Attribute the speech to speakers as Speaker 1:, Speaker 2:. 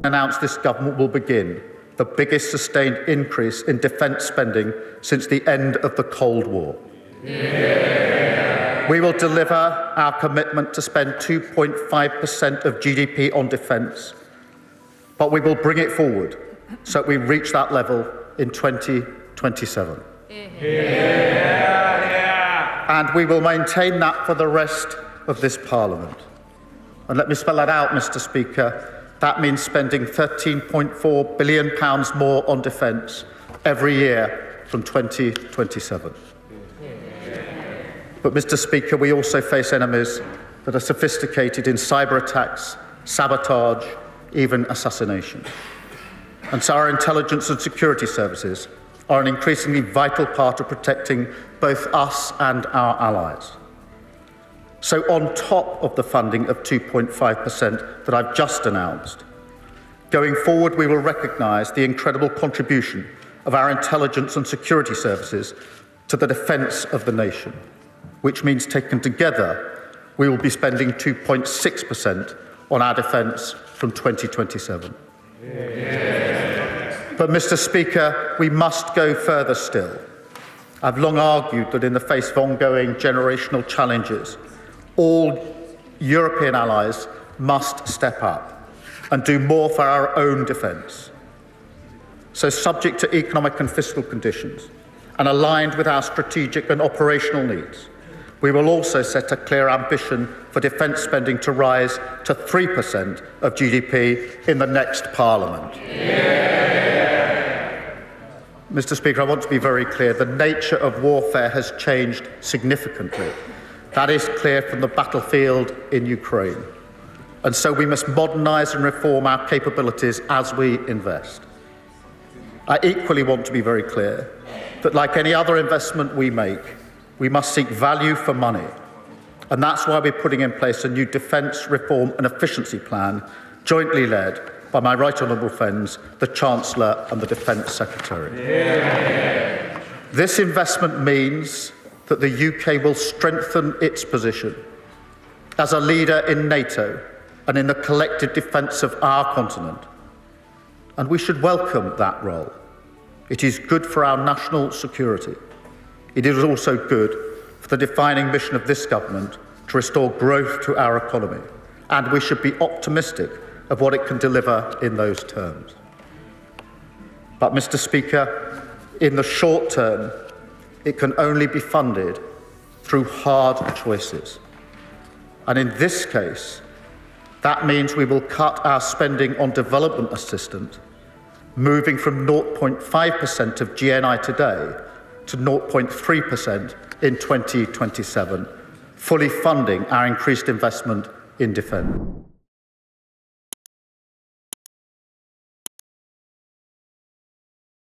Speaker 1: Announced this government will begin the biggest sustained increase in defence spending since the end of the Cold War. Yeah. We will deliver our commitment to spend 2.5% of GDP on defence, but we will bring it forward so that we reach that level in 2027. Yeah. And we will maintain that for the rest of this Parliament. And let me spell that out, Mr. Speaker. That means spending £13.4 billion more on defence every year from 2027. But, Mr. Speaker, we also face enemies that are sophisticated in cyber attacks, sabotage, even assassination. And so our intelligence and security services are an increasingly vital part of protecting both us and our allies. So on top of the funding of 2.5% that I've just announced, going forward we will recognise the incredible contribution of our intelligence and security services to the defence of the nation, which means taken together we will be spending 2.6% on our defence from 2027. But, Mr. Speaker, we must go further still. I've long argued that in the face of ongoing generational challenges, all European allies must step up and do more for our own defence. So, subject to economic and fiscal conditions and aligned with our strategic and operational needs, we will also set a clear ambition for defence spending to rise to 3% of GDP in the next Parliament. Mr. Speaker, I want to be very clear. The nature of warfare has changed significantly. That is clear from the battlefield in Ukraine. And so we must modernise and reform our capabilities as we invest. I equally want to be very clear that, like any other investment we make, we must seek value for money. And that's why we're putting in place a new defence reform and efficiency plan, jointly led by my right honourable friends, the Chancellor and the Defence Secretary. Yeah. This investment means that the UK will strengthen its position as a leader in NATO and in the collective defence of our continent. And we should welcome that role. It is good for our national security. It is also good for the defining mission of this government to restore growth to our economy. And we should be optimistic of what it can deliver in those terms. But, Mr. Speaker, in the short term, it can only be funded through hard choices. And in this case, that means we will cut our spending on development assistance, moving from 0.5% of GNI today to 0.3% in 2027, fully funding our increased investment in defence.